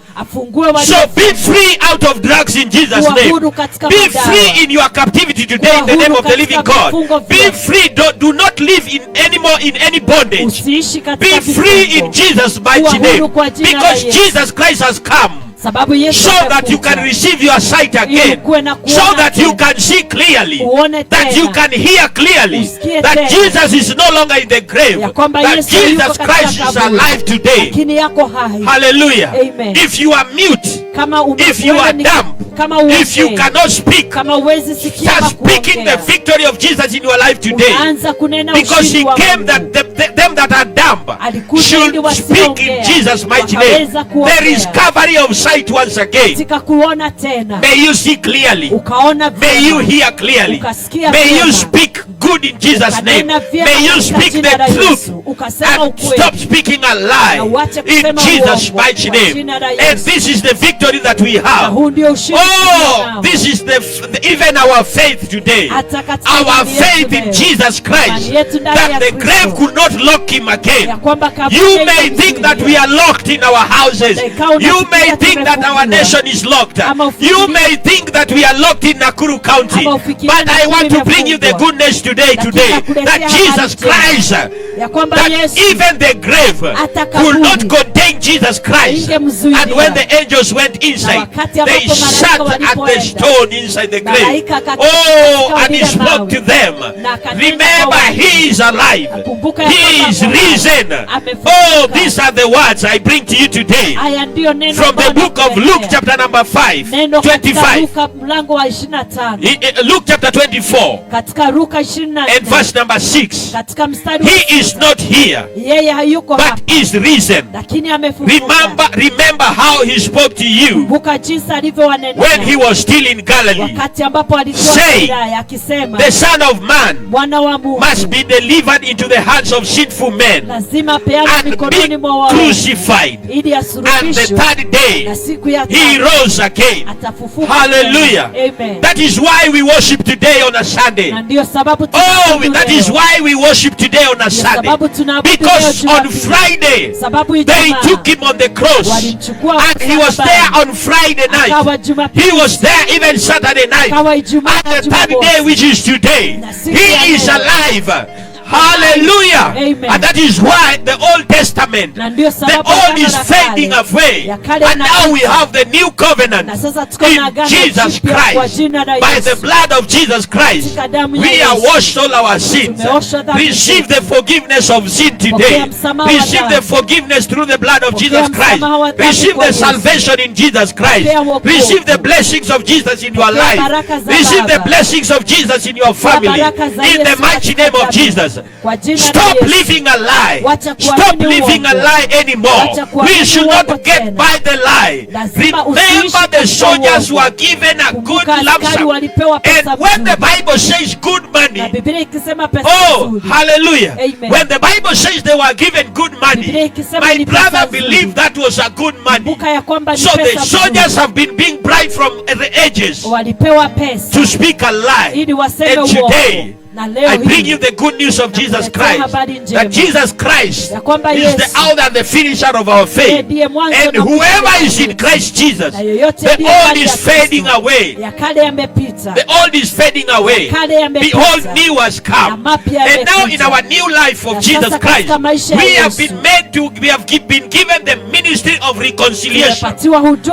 So be free out of drugs in Jesus' name. Be free in your captivity today in the name of the living God. Be free. Do not live anymore in any bondage. Be free in Jesus' mighty name. Because Jesus Christ has come so that you can receive your sight again, so that you can see clearly, that you can hear clearly, that Jesus is no longer in the grave, that Jesus Christ is alive today. Hallelujah. If you are mute, if you are dumb, if you cannot speak, start speaking the victory of Jesus in your life today, because he came that them that are dumb should speak in Jesus' mighty name. There is recovery of sight once again. May you see clearly. May you hear clearly. May you speak good in Jesus' name. May you speak the truth and stop speaking a lie in Jesus' mighty name. And this is the victory that we have. Oh, this is even our faith today. Our faith in Jesus Christ, that the grave could not lock him again. You may think that we are locked in our houses. You may think that our nation is locked. You may think that we are locked in Nakuru County. But I want to bring you the good news today, that Jesus Christ, that even the grave could not contain Jesus Christ. And when the angels went inside, they sat at the stone inside the grave. Oh, and he spoke to them. Remember, he is alive. He He is risen. Oh, these are the words I bring to you today from the book of Luke chapter number 5, 25. Luke chapter 24 and verse number 6. He is not here, but is risen. Remember how he spoke to you when he was still in Galilee, saying, the Son of Man must be delivered into the hands of sinful men and be crucified, and the third day he rose again. Hallelujah. Amen. That is why we worship today on a Sunday. Oh, that is why we worship today on a Sunday, because on Friday they took him on the cross, and he was there on Friday night. He was there even Saturday night. And the third day, which is today, he is alive. Hallelujah. Amen. And that is why the Old Testament, the old is fading away, and now we have the new covenant in Jesus Christ. By the blood of Jesus Christ, we are washed all our sins. Receive the forgiveness of sin today. Receive the forgiveness through the blood of Jesus Christ. Receive the salvation in Jesus Christ. Receive the blessings of Jesus in your life. Receive the blessings of Jesus in your family, in the mighty name of Jesus. Stop living a lie. Stop living a lie anymore. We should not get by the lie. Remember, the soldiers were given a good lump sum. And when the Bible says good money, oh, hallelujah. When the Bible says they were given good money, my brother believed that was a good money. So the soldiers have been being bribed from the ages to speak a lie. And today, I bring you the good news of Jesus Christ, that Jesus Christ is the author and the finisher of our faith. And whoever is in Christ Jesus, the old is fading away. The old is fading away. Behold, new has come. And now in our new life of Jesus Christ, we have been given the ministry of reconciliation.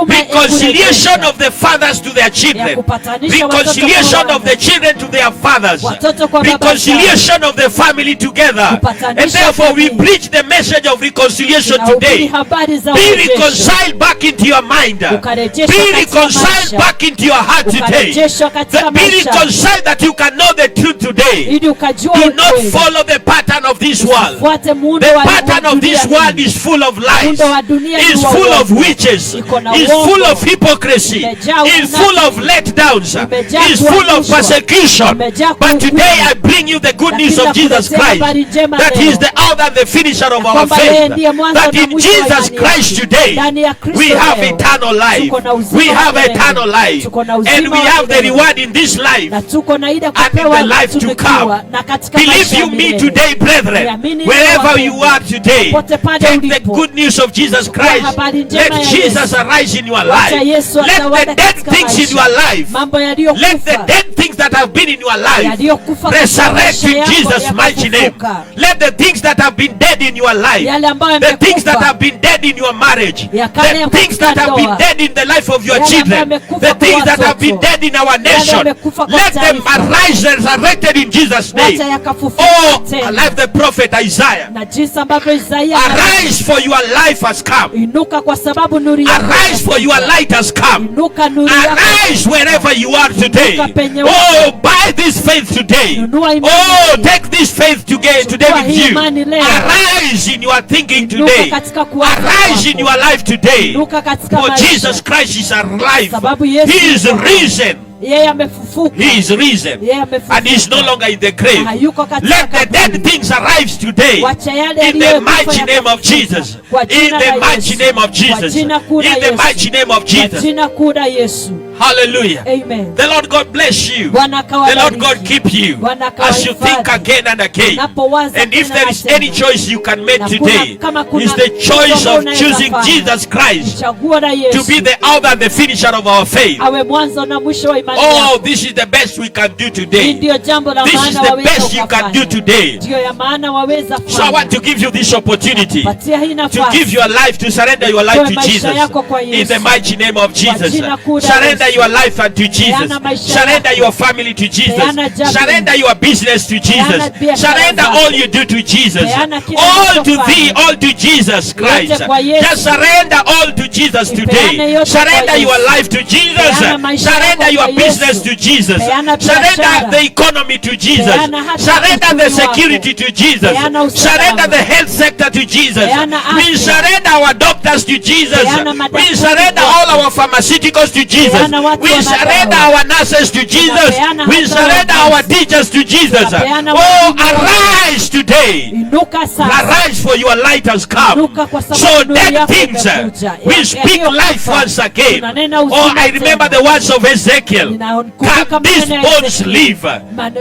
Reconciliation of the fathers to their children. Reconciliation of the children to their fathers. Reconciliation of the family together. And therefore we preach the message of reconciliation today. Be reconciled back into your mind. Be reconciled back into your heart today. Be reconciled that you can know the truth today. Do not follow the pattern of this world. The pattern of this world is full of lies, is full of witches, is full of hypocrisy, is full of letdowns, is full of persecution. But today I bring you the good news of Jesus Christ, that He is the author and the finisher of our faith, that in Jesus Christ today we have eternal life. We have eternal life, and we have the reward in this life and in the life to come. Believe you me today, brethren, wherever you are today, take the good news of Jesus Christ. Let Jesus arise in your life. Let the dead things in your life, let the dead things that have been in your life resurrect in Jesus' mighty name. Let the things that have been dead in your life, the things that have been dead in your marriage, the things that have been dead in the life of your children, the things that have been dead in our nation, let them arise resurrected in Jesus' name. Oh, like the prophet Isaiah, arise, for your life has come. Arise, for your light has come. Arise wherever you are today. Oh, by this faith today. Oh, take this faith today with you. Arise in your thinking today. Arise in your life today. For Jesus Christ is alive. He is risen. He is risen, and he is no longer in the grave. Let the dead things arise today in the mighty name of Jesus. In the mighty name of Jesus. In the mighty name of Jesus. Hallelujah. Amen. The Lord God bless you. The Lord God keep you as you think again and again. And if there is any choice you can make today, is the choice of choosing Jesus Christ to be the author and the finisher of our faith. imani Oh, yako. this is the best we can do Hii today. ndio jambo la This is maana the waweza best you can do ukafanya. today. Ndio ya maana waweza So I kufanya. want to give you this opportunity Patia hii to nafasi. give your life, to surrender your life Toe to maisha Jesus. yako kwa Yesu. In the mighty name of Jesus. jina kuu la Surrender Yesu. your life unto Jesus. Peana maisha Surrender yako. your family to Jesus. Peana jamii. Surrender your business to Jesus. Peana biashara Surrender zako. all you do to Jesus. Peana kila All to unachofanya. thee, all to Jesus Christ. Yote kwa Yesu. Just surrender all to Jesus Ipeane today. yote kwa Surrender Yesu. your life to Jesus. Peana maisha Surrender yako your kwa business Yesu. to Jesus. Peana Surrender biashara. the economy to Jesus. Peana hata Surrender the uchumi wako. security to Jesus. Peana usalama. Surrender the health sector to Jesus. Peana We afya. surrender our doctors to Jesus. Peana We madaktari surrender wako. all our pharmaceuticals to Jesus. Peana watu We wanadawa. surrender our nurses to Jesus. Peana We hata surrender wauguzi. our teachers to Jesus. Peana Oh, walimu wote. arise today. Inuka sasa. Arise, for your light has come. Inuka kwa sababu So nuru dead yako things, imekuja. we speak Yaliyokufa. life once again. Tunanena Oh, uzima I remember tena. the words of Ezekiel. Ninakumbuka Can these maneno ya bones Ezekiel. live?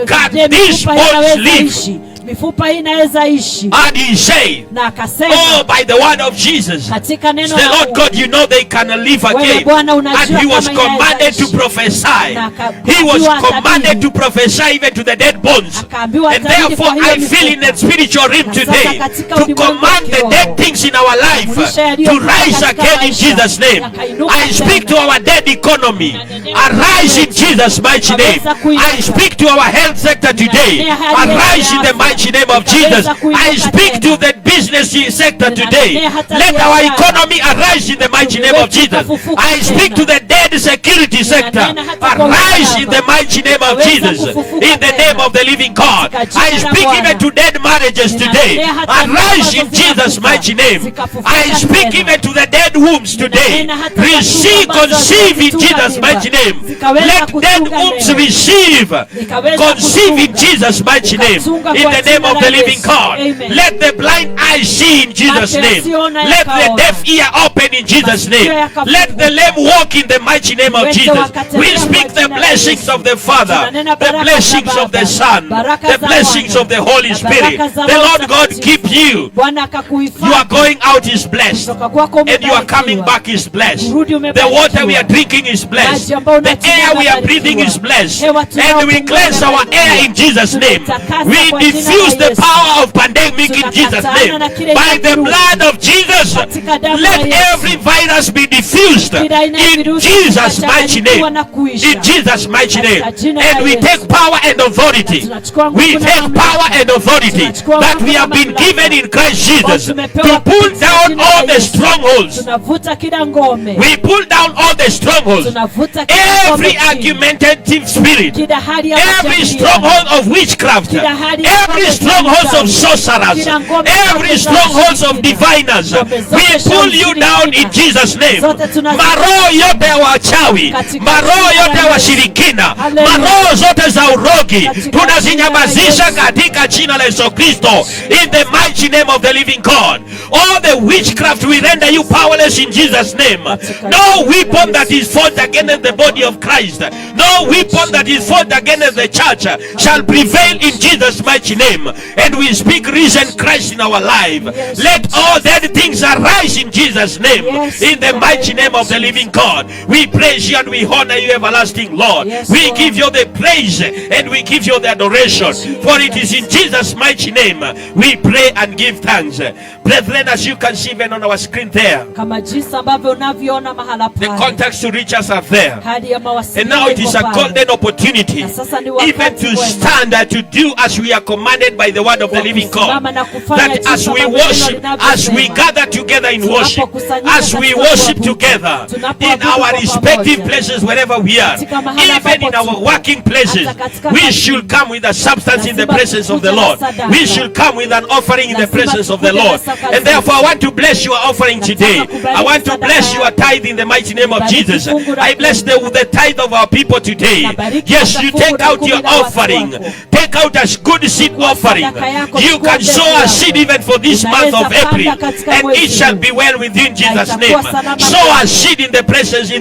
Can Je, these mifupa bones inaweza live? ishi? Mifupa hii inaweza ishi. And he said, Na akasema oh, by the word of Jesus, katika neno the la Lord Mungu, God, you know they can live wewe again. Bwana And unajua he was kama commanded inaweza to ishi. prophesy. Na He was akaambiwa commanded atabiri. to prophesy even to the dead bones. Akaambiwa And atabiri therefore, kwa hiyo I feel in the mifupa. spiritual realm Na sasa today katika to ulimwengu wa command the kiroho, dead things in our life kuamrisha to yaliyokufa rise katika again in maisha, Jesus' name. yakainuka I speak to tena. our dead economy. Nanenea Arise in kwetu. Jesus' mighty name. Ikaweza kuinuka. I speak to our health sector today. Nanenea hali yetu ya Arise in the afya. mighty name of Ikaweza Jesus. kuinuka I speak tena. to the business sector today. Nanenea hata Let our biashara. economy arise in the mighty name of Jesus. Ikafufuka I speak to the dead security sector. Nanenea hata kwa Arise in the usalama. mighty name of Ikaweza Jesus. kufufuka In the name tena. of the living God. Katika jina I la speak Bwana. even to dead marriages today. Nanenea hata ndoa Arise in ambazo Jesus' zinakufa. mighty name. Zikafufuka I speak tena. even to the dead wombs today. Nanenea hata Receive, watu ambazo conceive in hazitunga Jesus' mimba. mighty name. Zikaweza Let dead kutunga wombs leo. receive, Ikaweza conceive in kutunga. Jesus' mighty name. Ikatunga In kwa the name jina of la the living Yesu. God. Amen. Let the blind eyes see in Jesus' Macho name. yasiyoona Let the yakaona. deaf ear open in Jesus' Masikio name. yakafunguka. Let the lame walk in the mighty name of Wete Jesus. wakatembea We kwa speak the jina la blessings Yesu. of the Father, Tunanena the baraka blessings za of the Baba, Son, baraka the za blessings Mwana, of the Holy na Spirit. baraka za The Roho Lord God Mtakatifu. keep you. Bwana You are akakuhifadhi. going out is blessed. Kutoka kwako And you are coming umebarikiwa. back is blessed. Kurudi The umebarikiwa. water we are drinking is blessed. Maji ambayo The unatumia air we are umebarikiwa. breathing is blessed. Hewa And we tunayopumua cleanse our umebarikiwa. air in Jesus' name. Tunatakasa We kwa jina la diffuse the Yesu. power of pandemic in Jesus' Tunakataana name. na kile By the kirusi. blood of Jesus, Katika damu let ya Yesu. every virus be diffused Kila aina ya in virusi Jesus' mighty vikachanganyikiwa name. na kuisha. In Jesus' mighty name. Katika jina la And we Yesu. take power and authority. Tunachukua nguvu We na take mamlaka. power and authority Tunachukua that nguvu we na have been mamlaka. given in Christ Jesus to Tumepewa pull kupitia down jina la all the Yesu. strongholds. Tunavuta kila ngome. We pull down all the strongholds. Tunavuta kila ngome Every chini. argumentative spirit, Kila hali ya every majadiliano. stronghold of witchcraft, Kila hali ya every ngome za strongholds of uchawi. sorcerers, Kila ngome za every za strongholds of ushirikina. diviners, Ngome zote we za pull you down in ushirikina. Jesus' name. Zote tunazi- Maroho yote ya wachawi, Katika maroho jina la yote ya Yesu. washirikina, Hallelujah. maroho zote za urogi Katika tunazinyamazisha jina la Yesu. katika jina la Yesu Kristo. In the mighty name of the living God. All the witchcraft we render you powerless in Jesus' name. No weapon that is fought against the body of Christ, no weapon that is fought against the church shall prevail in Jesus' mighty name. And we speak risen Christ in our life. Let all dead things arise in Jesus' name. In the mighty name of the living God. We praise you and we honor you, everlasting Lord. We give you the praise and we give you the adoration. For it is in Jesus' mighty name we pray and give thanks. Brethren, as you can see even on our screen there, Kama jinsi ambavyo unavyoona mahala the pale. contacts to reach us are there. Hali ya And mawasiliano now it is iko a pale. golden opportunity Na sasa ni even wakati to mwema. stand and to do as we are commanded by the word of the living God. Kusimama na kufanya That jinsi as we ambavyo neno worship, as we linavyosema. gather together in worship, Tunapokusanyika as we katika worship kuabudu, together in tunapoabudu our kwa respective pamoja, places wherever we are, katika mahala even in ambapo our tuko, working places, hata katika we kazi, should come with a substance in the lazima presence of the tukuje na Lord. sadaka. We should come with an offering in the Lazima presence of the tukuje na Lord. sadaka. And therefore I want to bless your offering Nataka today. kubariki I want to sadaka bless your yako. tithe in the mighty name of Bariki Jesus. fungu la I bless the tithe of our people today. Nabariki Yes, hata you fungu take la out kumi your la watu offering. wako. Take take out a good seed offering. You can sow a seed even for this month of April, and it shall be well with you in Jesus' name. Sow a seed in the presence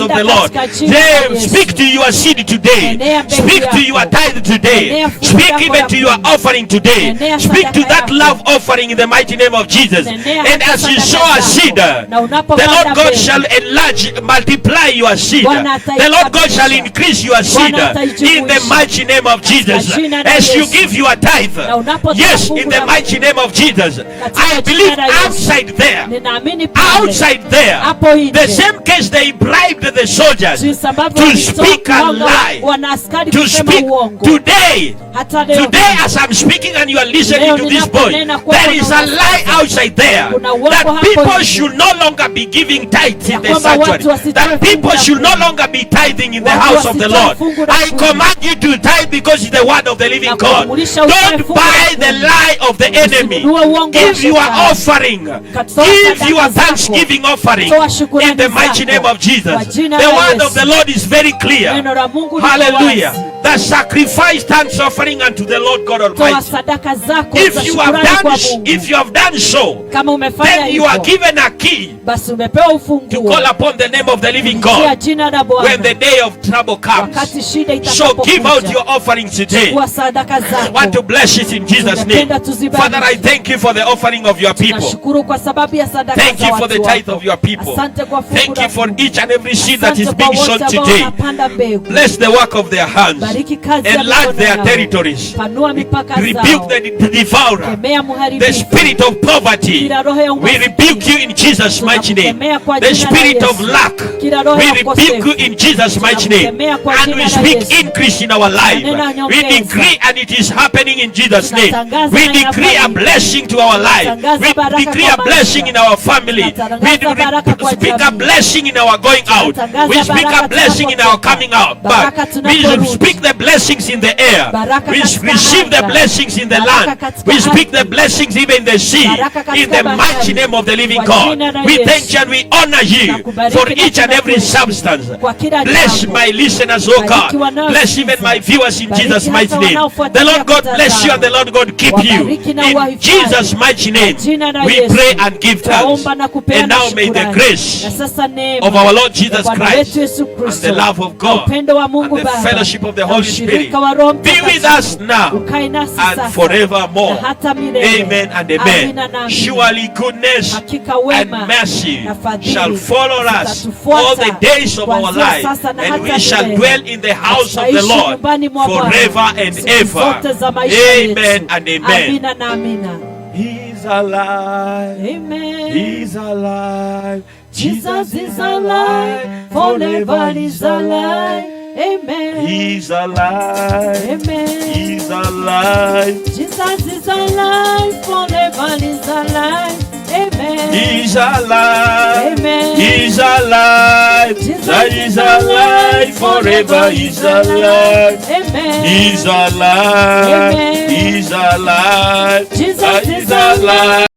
of the Lord. Speak to your seed today. Speak to your tithe today. Speak even to your offering today. Speak to that love offering in the mighty name of Jesus. And as you sow a seed, the Lord God shall enlarge, multiply your seed. The Lord God shall increase your seed in the mighty name of Jesus. As you give your tithe, yes, in the mighty name of Jesus. I believe outside there, the same case they bribed the soldiers to speak a lie, to speak today as I'm speaking and you are listening to this voice, there is a lie outside there that people should no longer be giving tithes in the sanctuary, that people should no longer be tithing in the house of the Lord. I command you to tithe because it's the word of the living God. Don't buy the lie of the enemy. Give your offering, give your thanksgiving offering in the mighty name of Jesus. The word of the Lord is very clear. Hallelujah. The sacrifice thanks offering unto the Lord God Almighty. If you have done so, then you are given a key to call upon the name of the living God when the day of trouble comes. So give out your offering today. I want to bless it in Jesus' name. Father, I thank you for the offering of your people. Thank you for the tithe of your people. Thank you for each and every seed that is being sown today. Bless the work of their hands. Enlarge their territories. Rebuke the devourer, the spirit of poverty. We rebuke you in Jesus' mighty name. The spirit of lack, we rebuke you in Jesus' mighty name. And we speak increase in our life. We decree, and it is happening in Jesus' name. We decree a blessing to our life. We decree a blessing in our family. We speak a blessing in our going out. We speak a blessing in our coming out back. We speak the blessings in the air. We receive the blessings in the land. We speak the blessings even in the sea. In the mighty name of the living God. We thank you and we honor you for each and every substance. Bless my listeners, oh God. Bless even my viewers in Jesus' mighty name. The Lord God bless you and the Lord God keep you. In Jesus' mighty name, we pray and give thanks. And now may the grace of our Lord Jesus Christ and the love of God and the fellowship of the Holy Spirit be with us now and forevermore. Amen and amen. Surely goodness and mercy shall follow us all the days of our life, and we shall dwell in the house of the Lord forever and ever. Amen and amen. He's alive. Amen. He's alive. Jesus is alive. Forever is alive. Amen. He's alive. Amen. He's alive. Jesus is alive. Forever is alive. Amen. He's alive. Amen. He's alive. Jesus He's alive. Forever he's alive. Amen. He's alive. Amen. He's alive. Jesus is alive.